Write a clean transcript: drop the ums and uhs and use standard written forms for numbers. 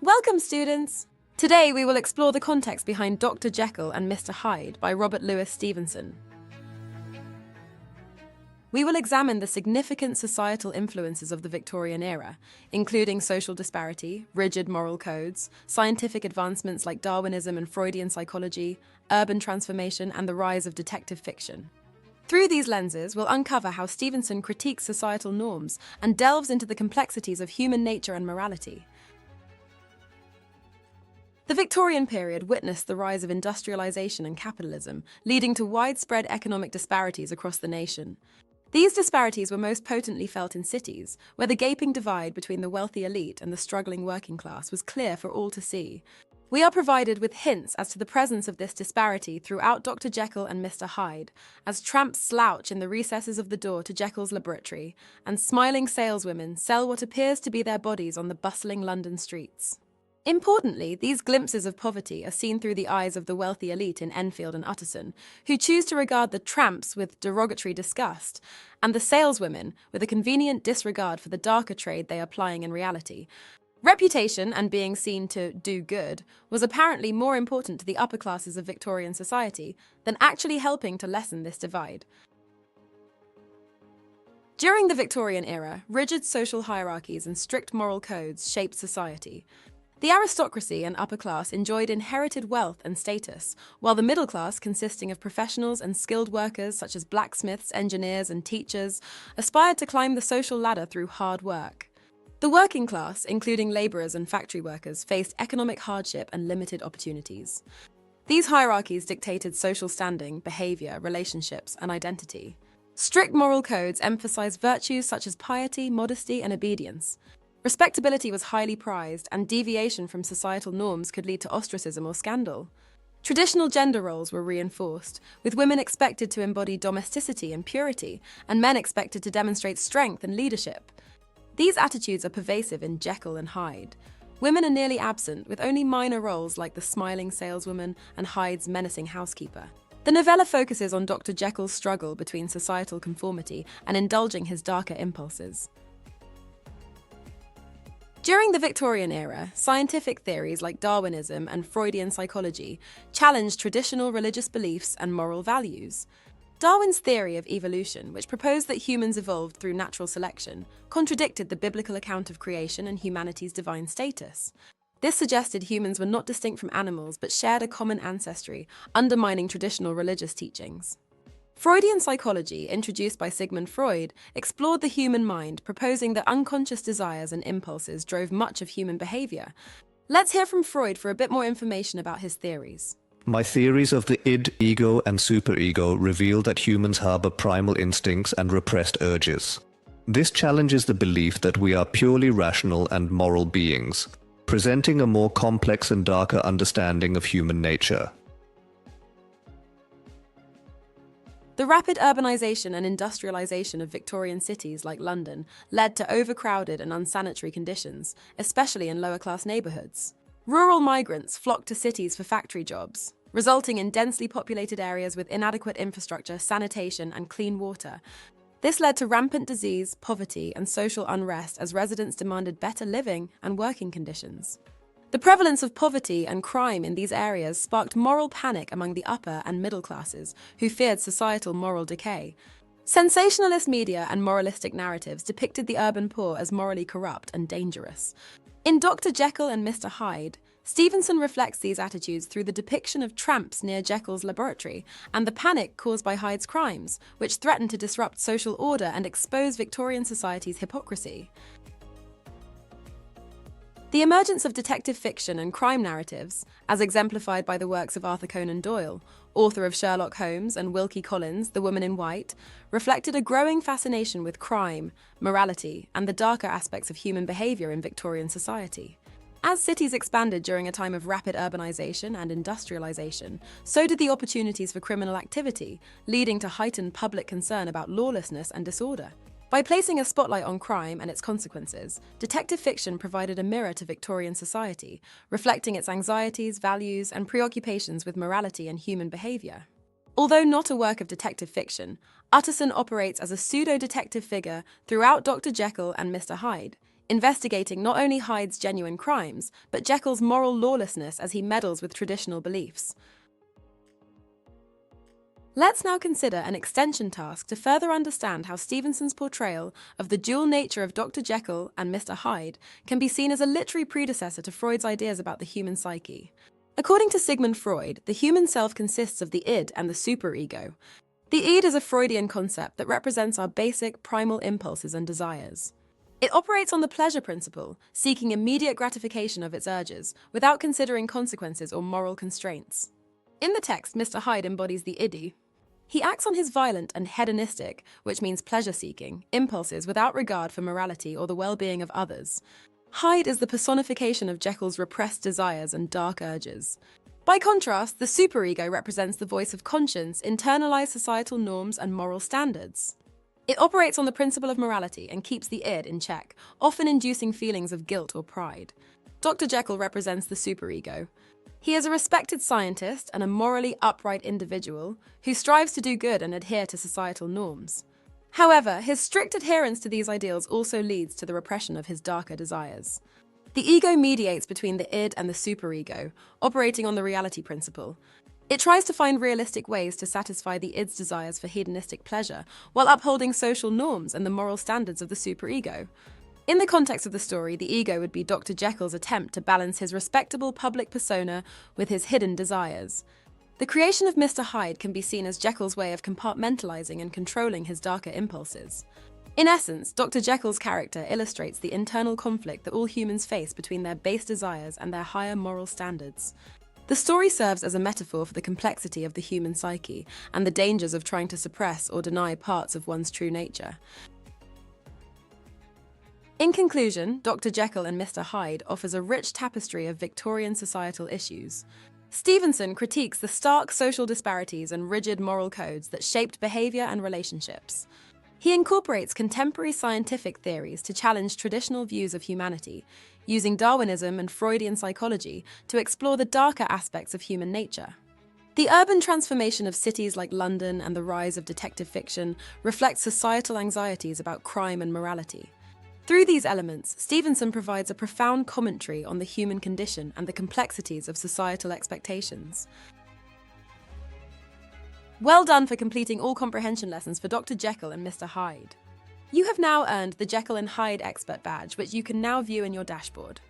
Welcome, students! Today we will explore the context behind Dr. Jekyll and Mr. Hyde by Robert Louis Stevenson. We will examine the significant societal influences of the Victorian era, including social disparity, rigid moral codes, scientific advancements like Darwinism and Freudian psychology, urban transformation, and the rise of detective fiction. Through these lenses, we'll uncover how Stevenson critiques societal norms and delves into the complexities of human nature and morality. The Victorian period witnessed the rise of industrialisation and capitalism, leading to widespread economic disparities across the nation. These disparities were most potently felt in cities, where the gaping divide between the wealthy elite and the struggling working class was clear for all to see. We are provided with hints as to the presence of this disparity throughout Dr. Jekyll and Mr. Hyde, as tramps slouch in the recesses of the door to Jekyll's laboratory, and smiling saleswomen sell what appears to be their bodies on the bustling London streets. Importantly, these glimpses of poverty are seen through the eyes of the wealthy elite in Enfield and Utterson, who choose to regard the tramps with derogatory disgust, and the saleswomen with a convenient disregard for the darker trade they are plying in reality. Reputation and being seen to do good was apparently more important to the upper classes of Victorian society than actually helping to lessen this divide. During the Victorian era, rigid social hierarchies and strict moral codes shaped society. The aristocracy and upper class enjoyed inherited wealth and status, while the middle class, consisting of professionals and skilled workers such as blacksmiths, engineers, and teachers, aspired to climb the social ladder through hard work. The working class, including labourers and factory workers, faced economic hardship and limited opportunities. These hierarchies dictated social standing, behaviour, relationships, and identity. Strict moral codes emphasised virtues such as piety, modesty, and obedience. Respectability was highly prized, and deviation from societal norms could lead to ostracism or scandal. Traditional gender roles were reinforced, with women expected to embody domesticity and purity, and men expected to demonstrate strength and leadership. These attitudes are pervasive in Jekyll and Hyde. Women are nearly absent, with only minor roles like the smiling saleswoman and Hyde's menacing housekeeper. The novella focuses on Dr. Jekyll's struggle between societal conformity and indulging his darker impulses. During the Victorian era, scientific theories like Darwinism and Freudian psychology challenged traditional religious beliefs and moral values. Darwin's theory of evolution, which proposed that humans evolved through natural selection, contradicted the biblical account of creation and humanity's divine status. This suggested humans were not distinct from animals but shared a common ancestry, undermining traditional religious teachings. Freudian psychology, introduced by Sigmund Freud, explored the human mind, proposing that unconscious desires and impulses drove much of human behaviour. Let's hear from Freud for a bit more information about his theories. My theories of the id, ego, and superego reveal that humans harbour primal instincts and repressed urges. This challenges the belief that we are purely rational and moral beings, presenting a more complex and darker understanding of human nature. The rapid urbanization and industrialisation of Victorian cities like London led to overcrowded and unsanitary conditions, especially in lower-class neighbourhoods. Rural migrants flocked to cities for factory jobs, resulting in densely populated areas with inadequate infrastructure, sanitation, and clean water. This led to rampant disease, poverty, and social unrest as residents demanded better living and working conditions. The prevalence of poverty and crime in these areas sparked moral panic among the upper and middle classes, who feared societal moral decay. Sensationalist media and moralistic narratives depicted the urban poor as morally corrupt and dangerous. In Dr. Jekyll and Mr. Hyde, Stevenson reflects these attitudes through the depiction of tramps near Jekyll's laboratory and the panic caused by Hyde's crimes, which threatened to disrupt social order and expose Victorian society's hypocrisy. The emergence of detective fiction and crime narratives, as exemplified by the works of Arthur Conan Doyle, author of Sherlock Holmes, and Wilkie Collins, The Woman in White, reflected a growing fascination with crime, morality, and the darker aspects of human behaviour in Victorian society. As cities expanded during a time of rapid urbanization and industrialization, so did the opportunities for criminal activity, leading to heightened public concern about lawlessness and disorder. By placing a spotlight on crime and its consequences, detective fiction provided a mirror to Victorian society, reflecting its anxieties, values, and preoccupations with morality and human behaviour. Although not a work of detective fiction, Utterson operates as a pseudo-detective figure throughout Dr. Jekyll and Mr. Hyde, investigating not only Hyde's genuine crimes, but Jekyll's moral lawlessness as he meddles with traditional beliefs. Let's now consider an extension task to further understand how Stevenson's portrayal of the dual nature of Dr. Jekyll and Mr. Hyde can be seen as a literary predecessor to Freud's ideas about the human psyche. According to Sigmund Freud, the human self consists of the id and the superego. The id is a Freudian concept that represents our basic, primal impulses and desires. It operates on the pleasure principle, seeking immediate gratification of its urges, without considering consequences or moral constraints. In the text, Mr. Hyde embodies the id. He acts on his violent and hedonistic, which means pleasure-seeking, impulses without regard for morality or the well-being of others. Hyde is the personification of Jekyll's repressed desires and dark urges. By contrast, the superego represents the voice of conscience, internalized societal norms and moral standards. It operates on the principle of morality and keeps the id in check, often inducing feelings of guilt or pride. Dr. Jekyll represents the superego. He is a respected scientist and a morally upright individual who strives to do good and adhere to societal norms. However, his strict adherence to these ideals also leads to the repression of his darker desires. The ego mediates between the id and the superego, operating on the reality principle. It tries to find realistic ways to satisfy the id's desires for hedonistic pleasure, while upholding social norms and the moral standards of the superego. In the context of the story, the ego would be Dr. Jekyll's attempt to balance his respectable public persona with his hidden desires. The creation of Mr. Hyde can be seen as Jekyll's way of compartmentalizing and controlling his darker impulses. In essence, Dr. Jekyll's character illustrates the internal conflict that all humans face between their base desires and their higher moral standards. The story serves as a metaphor for the complexity of the human psyche and the dangers of trying to suppress or deny parts of one's true nature. In conclusion, Dr. Jekyll and Mr. Hyde offers a rich tapestry of Victorian societal issues. Stevenson critiques the stark social disparities and rigid moral codes that shaped behaviour and relationships. He incorporates contemporary scientific theories to challenge traditional views of humanity, using Darwinism and Freudian psychology to explore the darker aspects of human nature. The urban transformation of cities like London and the rise of detective fiction reflects societal anxieties about crime and morality. Through these elements, Stevenson provides a profound commentary on the human condition and the complexities of societal expectations. Well done for completing all comprehension lessons for Dr. Jekyll and Mr. Hyde. You have now earned the Jekyll and Hyde Expert Badge, which you can now view in your dashboard.